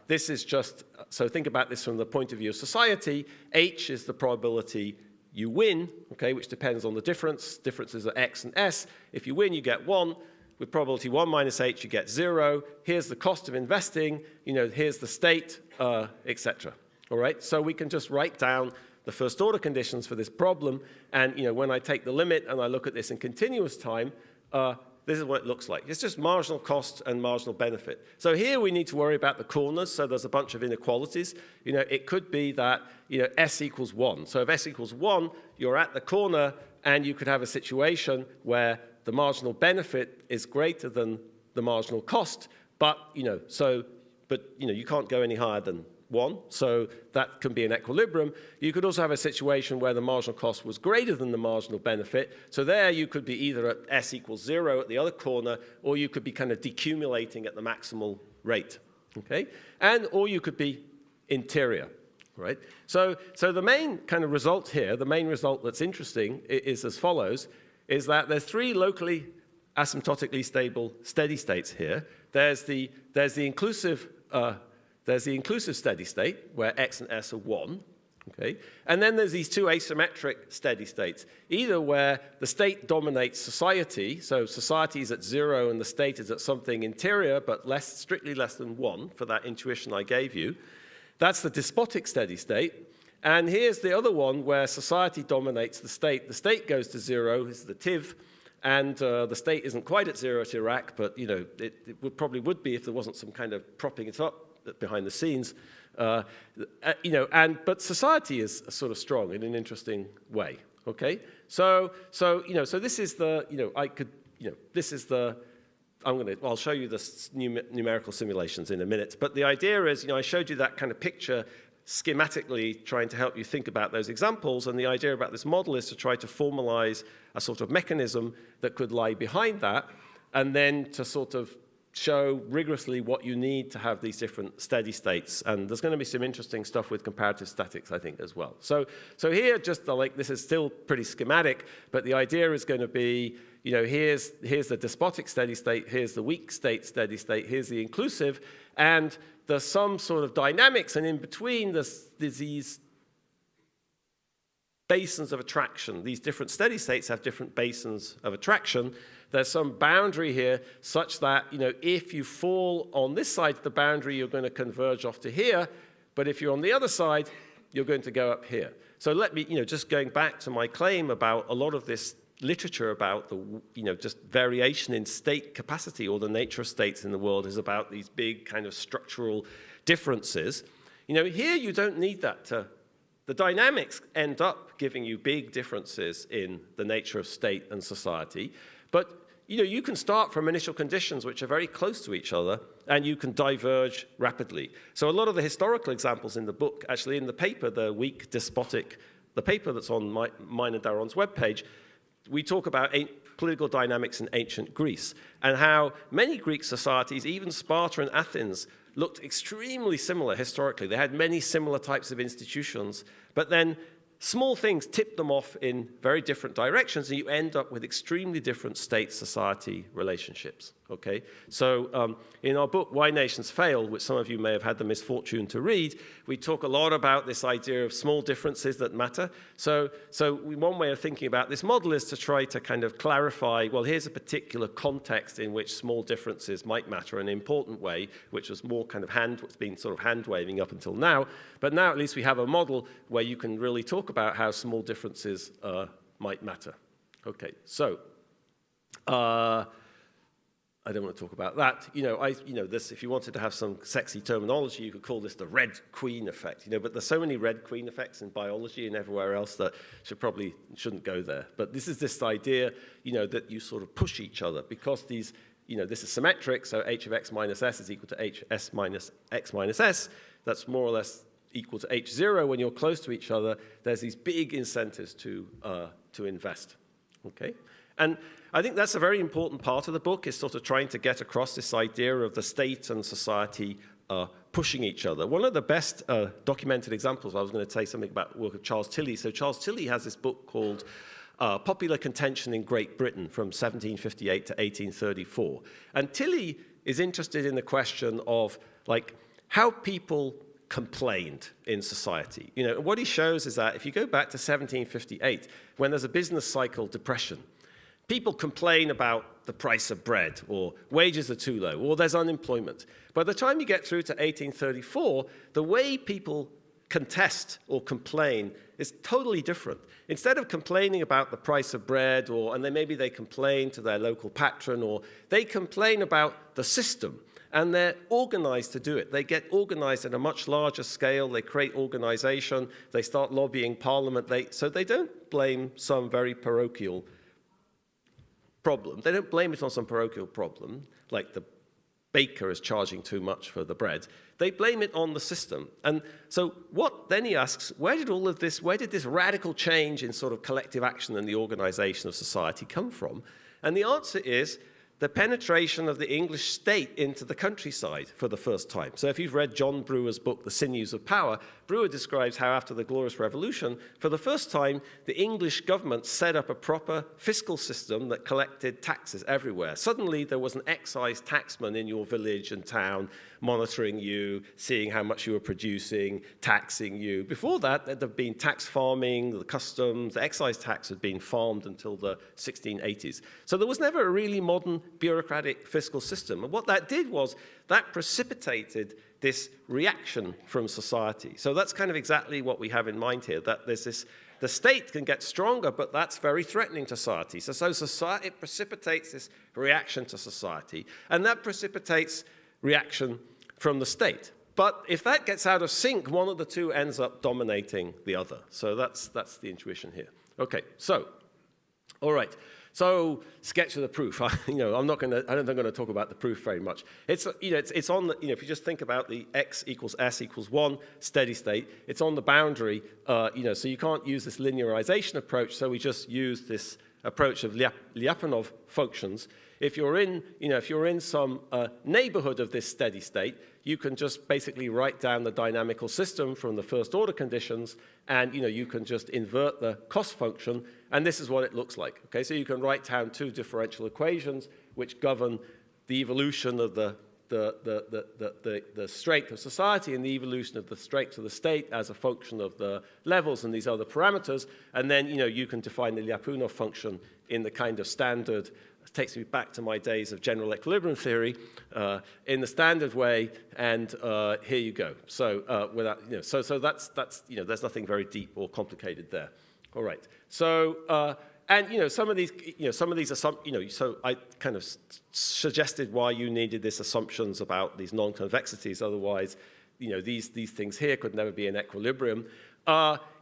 This is just, so think about this from the point of view of society. H is the probability you win, okay, which depends on the difference. Differences are X and S. If you win, you get 1. With probability 1 minus H, you get 0. Here's the cost of investing. Here's the state, etc. All right, so we can just write down the first order conditions for this problem. And when I take the limit and I look at this in continuous time, this is what it looks like. It's just marginal cost and marginal benefit. So here we need to worry about the corners. So there's a bunch of inequalities. It could be that S equals 1. So if S equals 1, you're at the corner, and you could have a situation where the marginal benefit is greater than the marginal cost. But you can't go any higher than 1, so that can be an equilibrium. You could also have a situation where the marginal cost was greater than the marginal benefit. So there you could be either at S equals 0 at the other corner, or you could be kind of decumulating at the maximal rate, okay? Or you could be interior, right? So the main kind of result here, the main result that's interesting is as follows, is that there's 3 locally asymptotically stable steady states here. There's the inclusive steady state, where X and S are 1, okay? And then there's these 2 asymmetric steady states, either where the state dominates society, so society is at 0 and the state is at something interior, but strictly less than 1, for that intuition I gave you. That's the despotic steady state. And here's the other one where society dominates the state. The state goes to 0, this is the TIV, and the state isn't quite at 0 at Iraq, but it probably would be if there wasn't some kind of propping it up behind the scenes, but society is sort of strong in an interesting way. Okay, so this is the I'll show you the numerical simulations in a minute. But the idea is, I showed you that kind of picture schematically, trying to help you think about those examples. And the idea about this model is to try to formalize a sort of mechanism that could lie behind that, and then to sort of show rigorously what you need to have these different steady states. And there's going to be some interesting stuff with comparative statics, I think, as well. So here, just this is still pretty schematic, but the idea is going to be, here's the despotic steady state, here's the weak state steady state, here's the inclusive, and there's some sort of dynamics, and in between there's these basins of attraction. These different steady states have different basins of attraction. There's some boundary here such that, if you fall on this side of the boundary, you're going to converge off to here. But if you're on the other side, you're going to go up here. So let me, just going back to my claim about a lot of this literature about the, just variation in state capacity or the nature of states in the world is about these big kind of structural differences. Here you don't need that to. The dynamics end up giving you big differences in the nature of state and society, but you can start from initial conditions which are very close to each other, and you can diverge rapidly. So a lot of the historical examples in the book, actually in the paper, the weak despotic, the paper that's on mine and Daron's webpage, we talk about political dynamics in ancient Greece and how many Greek societies, even Sparta and Athens, looked extremely similar historically. They had many similar types of institutions, but then small things tip them off in very different directions, and you end up with extremely different state-society relationships, okay? So in our book, Why Nations Fail, which some of you may have had the misfortune to read, we talk a lot about this idea of small differences that matter. So one way of thinking about this model is to try to kind of clarify, well, here's a particular context in which small differences might matter in an important way, which was more kind of what's been sort of hand-waving up until now. But now at least we have a model where you can really talk about how small differences might matter. Okay, so I don't want to talk about that. This, if you wanted to have some sexy terminology, you could call this the Red Queen effect. But there's so many Red Queen effects in biology and everywhere else that shouldn't go there. But this is this idea, that you sort of push each other because these, this is symmetric. So h of x minus s is equal to h s minus x minus s. That's more or less equal to h0 when you're close to each other. There's these big incentives to invest. Okay, and I think that's a very important part of the book, is sort of trying to get across this idea of the state and society pushing each other. One of the best documented examples, I was going to say something about the work of Charles Tilley. So Charles Tilley has this book called Popular Contention in Great Britain from 1758 to 1834. And Tilley is interested in the question of how people complained in society. What he shows is that if you go back to 1758, when there's a business cycle depression, people complain about the price of bread, or wages are too low, or there's unemployment. By the time you get through to 1834, the way people contest or complain is totally different. Instead of complaining about the price of bread, and then maybe they complain to their local patron, or they complain about the system, and they're organized to do it. They get organized at a much larger scale. They create organization. They start lobbying parliament. So they don't blame some very parochial problem. They don't blame it on some parochial problem, like the baker is charging too much for the bread. They blame it on the system. And so then he asks, where did this radical change in sort of collective action and the organization of society come from? And the answer is the penetration of the English state into the countryside for the first time. So if you've read John Brewer's book, The Sinews of Power, Brewer describes how after the Glorious Revolution, for the first time, the English government set up a proper fiscal system that collected taxes everywhere. Suddenly, there was an excise taxman in your village and town monitoring you, seeing how much you were producing, taxing you. Before that, there had been tax farming, the customs, the excise tax had been farmed until the 1680s. So there was never a really modern bureaucratic fiscal system. And what that did was that precipitated this reaction from society. So that's kind of exactly what we have in mind here, that there's this, the state can get stronger, but that's very threatening to society. So society, it precipitates this reaction to society, and that precipitates reaction from the state. But if that gets out of sync, one of the two ends up dominating the other. So that's the intuition here. Okay, so, all right. So, sketch of the proof. I don't think I'm going to talk about the proof very much. It's on the, if you just think about the x equals s equals 1 steady state, it's on the boundary, so you can't use this linearization approach, so we just use this approach of Lyapunov functions. If you're in some neighborhood of this steady state, you can just basically write down the dynamical system from the first order conditions, and you can just invert the cost function, and this is what it looks like. Okay, so you can write down two differential equations which govern the evolution of the the strength of society and the evolution of the strength of the state as a function of the levels and these other parameters. And then, you can define the Lyapunov function in the kind of standard, it takes me back to my days of general equilibrium theory, in the standard way, and here you go. So so that's there's nothing very deep or complicated there. All right. So and some of these assumptions, so I kind of suggested why you needed these assumptions about these non-convexities. Otherwise, these things here could never be in equilibrium.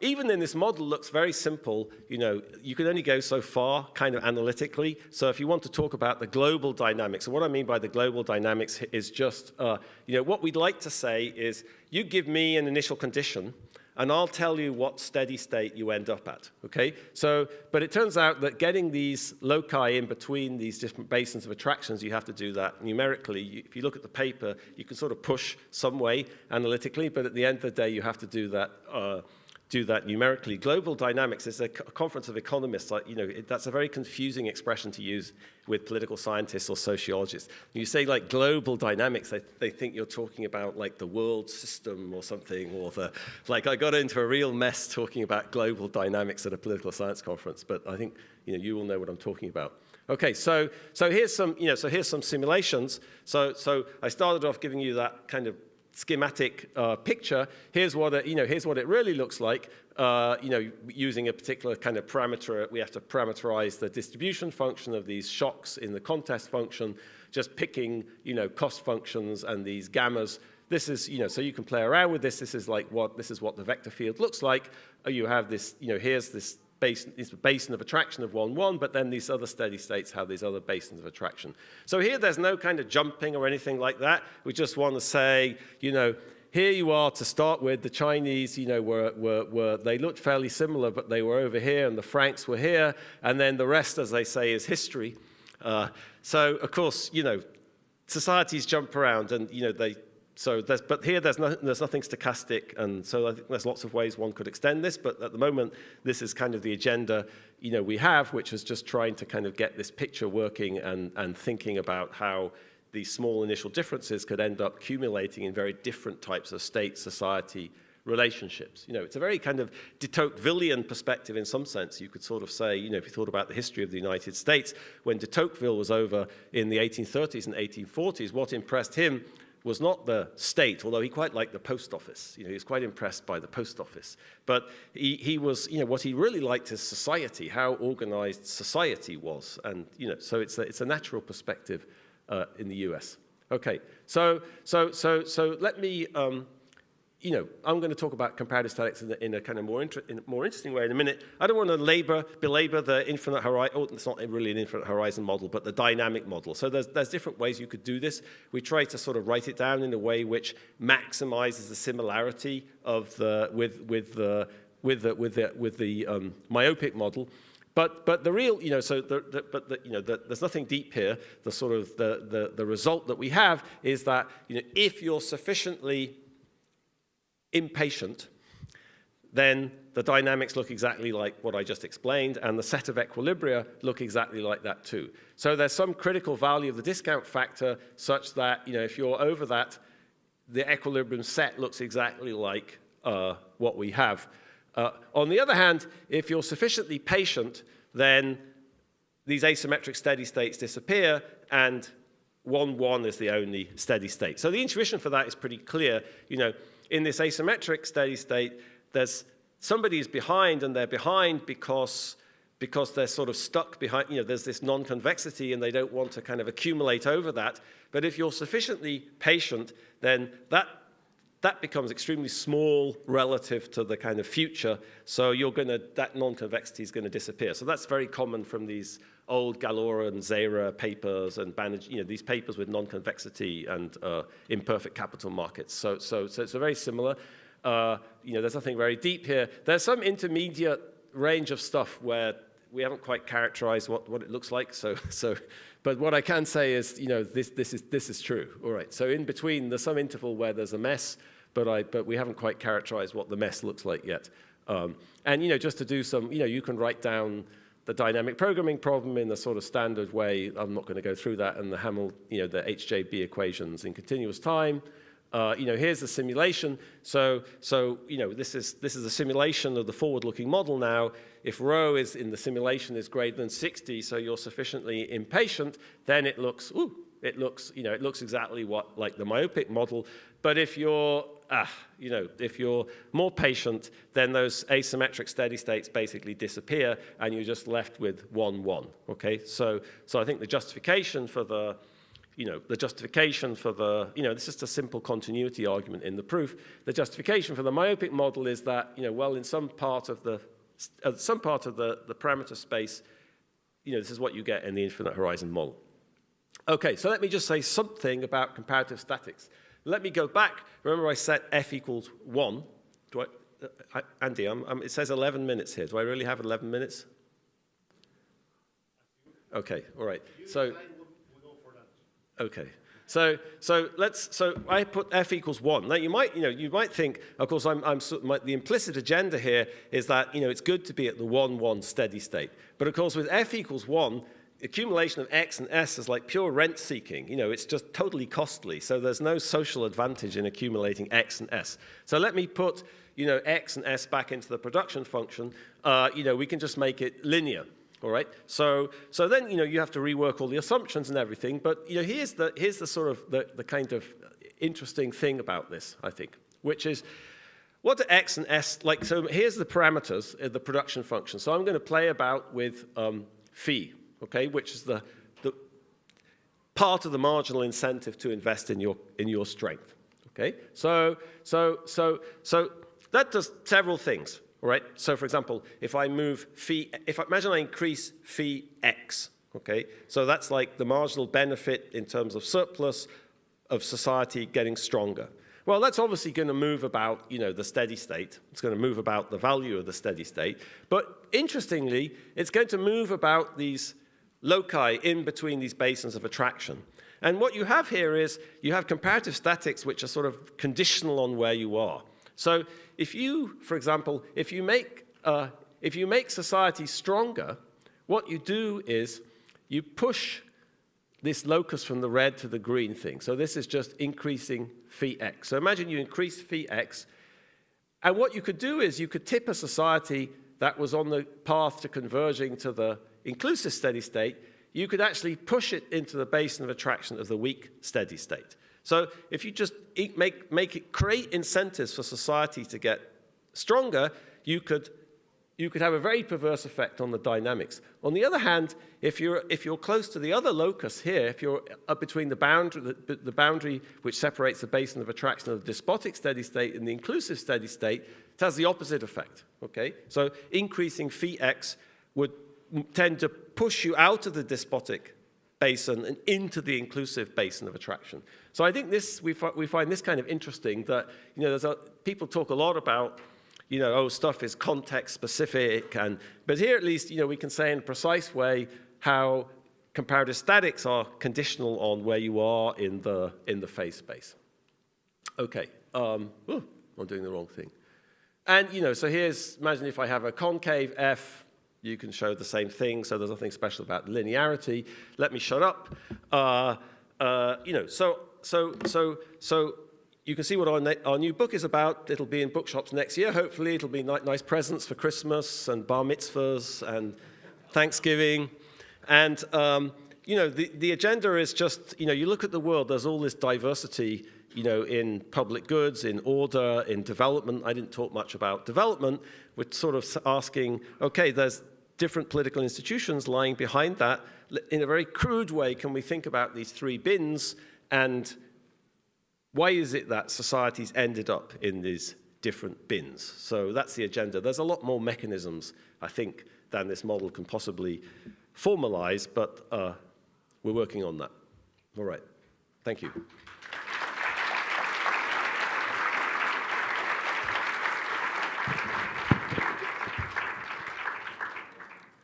Even in this model looks very simple. You can only go so far kind of analytically. So if you want to talk about the global dynamics, and what I mean by the global dynamics is just, what we'd like to say is you give me an initial condition and I'll tell you what steady state you end up at, okay? So, but it turns out that getting these loci in between these different basins of attractions, you have to do that numerically. If you look at the paper, you can sort of push some way analytically, but at the end of the day, you have to do that numerically. Global dynamics is a conference of economists. That's a very confusing expression to use with political scientists or sociologists. When you say like global dynamics, they think you're talking about like the world system or something, or I got into a real mess talking about global dynamics at a political science conference, but I think you all know what I'm talking about. Okay, so here's some here's some simulations. So I started off giving you that kind of schematic picture. Here's what it really looks like. Using a particular kind of parameter, we have to parameterize the distribution function of these shocks in the contest function, just picking cost functions and these gammas. This is so you can play around with this. This is what the vector field looks like. You have this here's this basin of attraction of 1, 1, but then these other steady states have these other basins of attraction. So here there's no kind of jumping or anything like that. We just want to say, here you are to start with. The Chinese, they looked fairly similar, but they were over here, and the Franks were here, and then the rest, as they say, is history. So of course, societies jump around, and but here there's nothing stochastic, and so I think there's lots of ways one could extend this, but at the moment this is kind of the agenda we have, which is just trying to kind of get this picture working and thinking about how these small initial differences could end up accumulating in very different types of state-society relationships. It's a very kind of de Tocquevillian perspective in some sense. You could sort of say, if you thought about the history of the United States, when de Tocqueville was over in the 1830s and 1840s, what impressed him was not the state, although he quite liked the post office. He was quite impressed by the post office. But he was, what he really liked is society, how organized society was. And, so it's a natural perspective in the US. Okay, so let me, I'm going to talk about comparative statics in a kind of more interesting way in a minute. I don't want to belabor the infinite horizon. Oh, it's not really an infinite horizon model, but the dynamic model. So there's different ways you could do this. We try to sort of write it down in a way which maximizes the similarity of with the myopic model. But the real, there's nothing deep here. The sort of the result that we have is that if you're sufficiently impatient, then the dynamics look exactly like what I just explained, and the set of equilibria look exactly like that too. So there's some critical value of the discount factor such that if you're over that, the equilibrium set looks exactly like what we have. On the other hand, if you're sufficiently patient, then these asymmetric steady states disappear, and 1, 1 is the only steady state. So the intuition for that is pretty clear. In this asymmetric steady state, there's somebody's behind, and they're behind because they're sort of stuck behind, there's this non-convexity, and they don't want to kind of accumulate over that. But if you're sufficiently patient, then that becomes extremely small relative to the kind of future, so that non-convexity is going to disappear. So that's very common from these old Galois and Zera papers and Banerjee, these papers with non-convexity and imperfect capital markets. So it's very similar. There's nothing very deep here. There's some intermediate range of stuff where we haven't quite characterized what it looks like. But what I can say is, this is true. All right. So in between, there's some interval where there's a mess, but we haven't quite characterized what the mess looks like yet. And just to do some, you can write down the dynamic programming problem in the sort of standard way. I'm not going to go through that, and the the HJB equations in continuous time. Here's the simulation. So this is a simulation of the forward-looking model now. If rho is in the simulation is greater than 60, so you're sufficiently impatient, then it looks exactly like the myopic model. But if you're more patient, then those asymmetric steady states basically disappear, and you're just left with 1, 1. Okay, so I think the justification for this is just a simple continuity argument in the proof. The justification for the myopic model is that, in some part of the parameter space, this is what you get in the infinite horizon model. Okay, so let me just say something about comparative statics. Let me go back. Remember I set f equals 1. Andy, it says 11 minutes here. Do I really have 11 minutes? Okay, all right. So, okay. So I put f equals 1. Now you might think, of course, the implicit agenda here is that it's good to be at the 1, 1 steady state. But of course, with f equals 1, accumulation of x and s is like pure rent seeking. It's just totally costly. So there's no social advantage in accumulating x and s. So let me put x and s back into the production function. We can just make it linear. All right. So then you have to rework all the assumptions and everything. But here's the sort of the kind of interesting thing about this, I think, which is what do x and s like? So here's the parameters of the production function. So I'm going to play about with phi. Okay, which is the part of the marginal incentive to invest in your strength. Okay, so that does several things. All right. So for example, if I move imagine I increase phi x. Okay, so that's like the marginal benefit in terms of surplus of society getting stronger. Well, that's obviously going to move about, the steady state. It's going to move about the value of the steady state. But interestingly, it's going to move about these loci in between these basins of attraction. And what you have here is you have comparative statics which are sort of conditional on where you are. So if you, for example, if you make society stronger, what you do is you push this locus from the red to the green thing. So this is just increasing phi x. So imagine you increase phi x, and what you could do is you could tip a society that was on the path to converging to the inclusive steady state. You could actually push it into the basin of attraction of the weak steady state. So if you just create incentives for society to get stronger, you could have a very perverse effect on the dynamics. On the other hand, if you're close to the other locus here, if you're up between the boundary which separates the basin of attraction of the despotic steady state and the inclusive steady state, it has the opposite effect. Okay, so increasing phi x would tend to push you out of the despotic basin and into the inclusive basin of attraction. So I think we find this kind of interesting that people talk a lot about stuff is context specific, but here at least we can say in a precise way how comparative statics are conditional on where you are in the phase space. Okay, I'm doing the wrong thing. And so imagine if I have a concave f. You can show the same thing, so there's nothing special about linearity. Let me shut up. So you can see what our new book is about. It'll be in bookshops next year. Hopefully, it'll be nice presents for Christmas and bar mitzvahs and Thanksgiving. And the agenda is just you look at the world. There's all this diversity. In public goods, in order, in development. I didn't talk much about development. We're sort of asking, okay, there's different political institutions lying behind that. In a very crude way, can we think about these three bins, and why is it that societies ended up in these different bins? So that's the agenda. There's a lot more mechanisms, I think, than this model can possibly formalize, but we're working on that. All right. Thank you.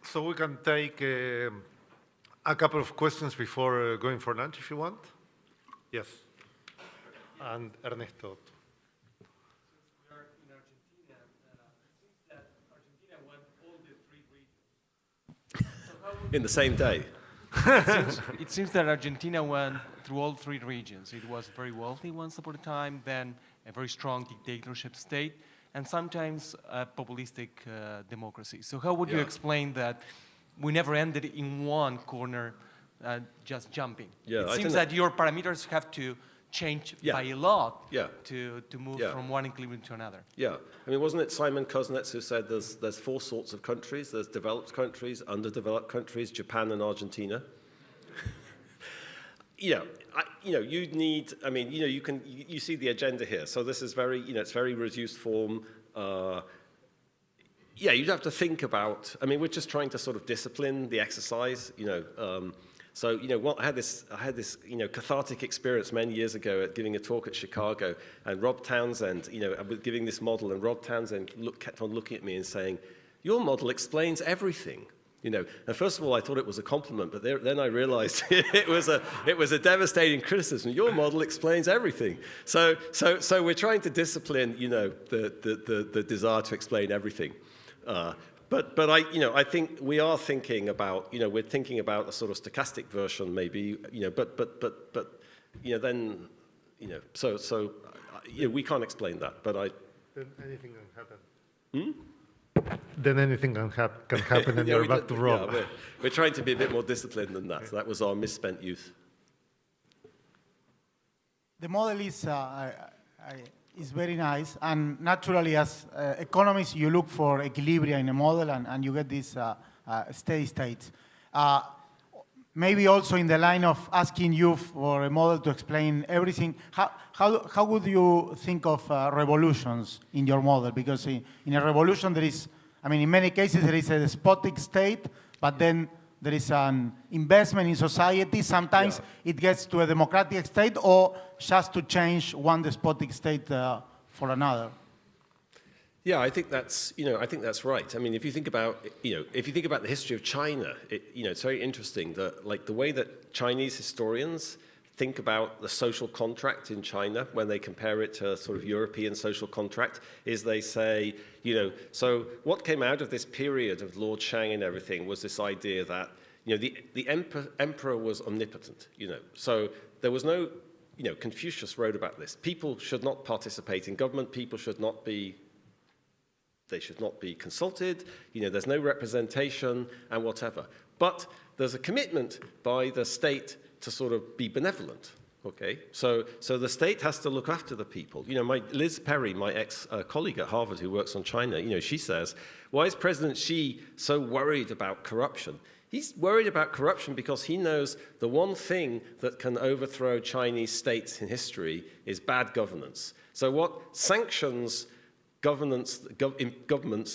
So we can take a couple of questions before going for lunch, if you want. Yes. And Ernesto. We are in Argentina. It seems that Argentina won all the three regions. in the same day. It seems that Argentina went through all three regions. It was very wealthy once upon a time, then a very strong dictatorship state, and sometimes a populistic democracy. So how would you explain that we never ended in one corner just jumping? Yeah, it I seems that your parameters have to change by a lot to move from one equilibrium to another. Yeah, I mean, wasn't it Simon Kuznets who said there's four sorts of countries? There's developed countries, underdeveloped countries, Japan and Argentina. You need, I mean, you see the agenda here. So this is very, it's very reduced form. You'd have to think about, I mean, we're just trying to sort of discipline the exercise, I had this, cathartic experience many years ago at giving a talk at Chicago, and Rob Townsend, I was giving this model, and Rob Townsend kept on looking at me and saying, "Your model explains everything." And first of all, I thought it was a compliment, but then I realized it was a devastating criticism. Your model explains everything. So we're trying to discipline, the desire to explain everything. But I think we are thinking about, we're thinking about a sort of stochastic version maybe, then, we can't explain that, but Then anything can happen. Then anything can happen and you're back to Rob. Yeah, we're trying to be a bit more disciplined than that. So that was our misspent youth. The model is very nice, and naturally, as economists, you look for equilibria in a model, and you get these steady states. Maybe also in the line of asking you for a model to explain everything, how would you think of revolutions in your model? Because in a revolution, there is, I mean, in many cases, there is a despotic state, but then there is an investment in society. Sometimes it gets to a democratic state, or just to change one despotic state for another. Yeah, I think that's right. I mean, if you think about the history of China, it's very interesting that the way that Chinese historians think about the social contract in China when they compare it to sort of European social contract is they say, so what came out of this period of Lord Shang and everything was this idea that, the emperor was omnipotent, So there was no, Confucius wrote about this. People should not participate in government. People should not be consulted, there's no representation and whatever. But there's a commitment by the state to sort of be benevolent, okay? So the state has to look after the people. Liz Perry, my ex-colleague at Harvard who works on China, she says, why is President Xi so worried about corruption? He's worried about corruption because he knows the one thing that can overthrow Chinese states in history is bad governance. So what sanctions governments,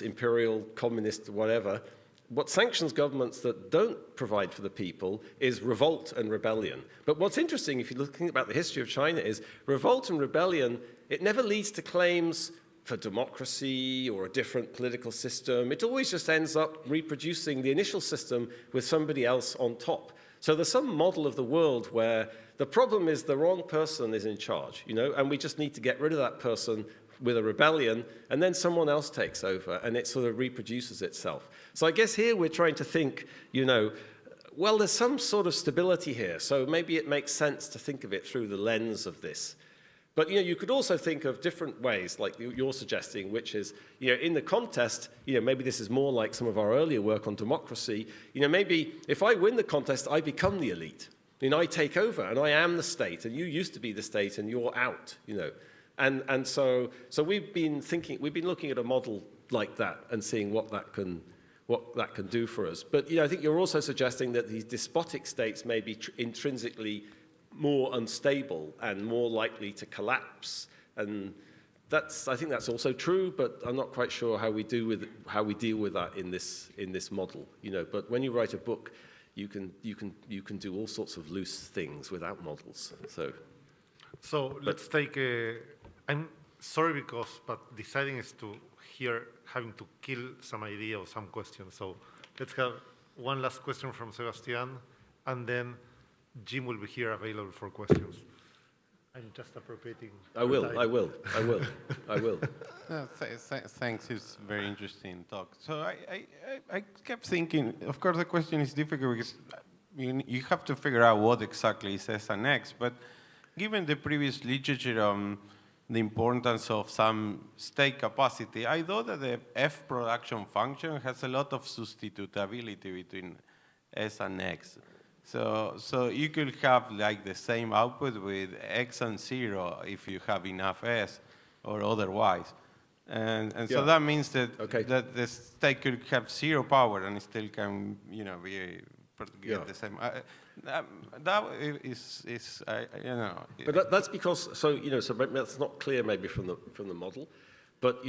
imperial, communist, whatever, what sanctions governments that don't provide for the people is revolt and rebellion. But what's interesting, if you're looking about the history of China, is revolt and rebellion, it never leads to claims for democracy or a different political system. It always just ends up reproducing the initial system with somebody else on top. So there's some model of the world where the problem is the wrong person is in charge, and we just need to get rid of that person with a rebellion, and then someone else takes over, and it sort of reproduces itself. So I guess here we're trying to think, well, there's some sort of stability here, so maybe it makes sense to think of it through the lens of this. But you could also think of different ways, like you're suggesting, which is, in the contest, maybe this is more like some of our earlier work on democracy. Maybe if I win the contest, I become the elite. I take over, and I am the state, and you used to be the state, and you're out. And so we've been looking at a model like that and seeing what that can do for us. But I think you're also suggesting that these despotic states may be intrinsically more unstable and more likely to collapse, and I think that's also true. But I'm not quite sure how we deal with that in this model. But when you write a book, you can do all sorts of loose things without models. So let's take I'm sorry but deciding is to having to kill some idea or some question. So let's have one last question from Sebastian, and then Jim will be here available for questions. I'm just appropriating. I will. No, thanks. It's a very interesting talk. So I kept thinking, of course, the question is difficult because you have to figure out what exactly is S and X. But given the previous literature on the importance of some state capacity, I thought that the F production function has a lot of substitutability between S and X. So you could have like the same output with X and 0 if you have enough S or otherwise. And so that means that, that the state could have 0 power and it still can, get the same. That is But that's because, so that's not clear maybe from the model, but,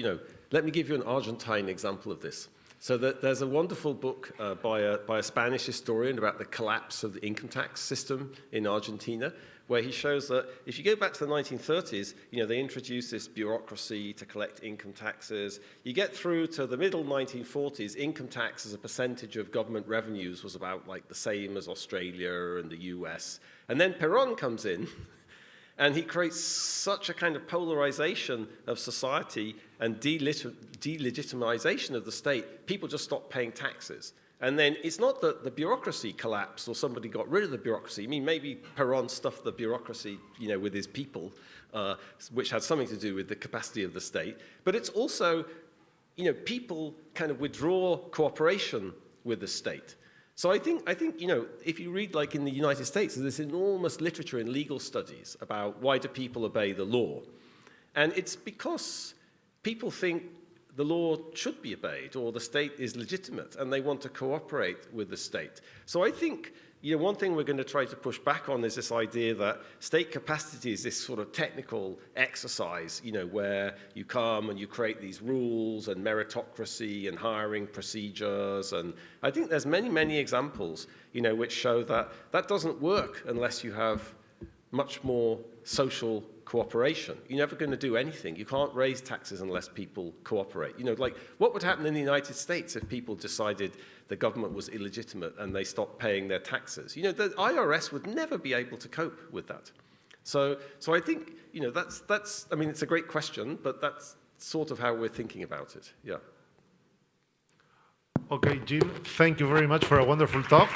let me give you an Argentine example of this. So there's a wonderful book by a Spanish historian about the collapse of the income tax system in Argentina, where he shows that if you go back to the 1930s, they introduced this bureaucracy to collect income taxes. You get through to the middle 1940s, income tax as a percentage of government revenues was about like the same as Australia and the US. And then Perón comes in, and he creates such a kind of polarization of society and delegitimization of the state, people just stop paying taxes. And then it's not that the bureaucracy collapsed or somebody got rid of the bureaucracy. I mean, maybe Perón stuffed the bureaucracy, with his people, which had something to do with the capacity of the state. But it's also, people kind of withdraw cooperation with the state. So I think, if you read, like in the United States, there's this enormous literature in legal studies about why do people obey the law. And it's because people think the law should be obeyed or the state is legitimate and they want to cooperate with the state. So I think, one thing we're going to try to push back on is this idea that state capacity is this sort of technical exercise, where you come and you create these rules and meritocracy and hiring procedures. And I think there's many, many examples, which show that that doesn't work unless you have much more social cooperation. You're never going to do anything. You can't raise taxes unless people cooperate. Like what would happen in the United States if people decided the government was illegitimate and they stopped paying their taxes? The IRS would never be able to cope with that. So I think, that's, I mean, it's a great question, but that's sort of how we're thinking about it. Yeah. Okay, Jim, thank you very much for a wonderful talk.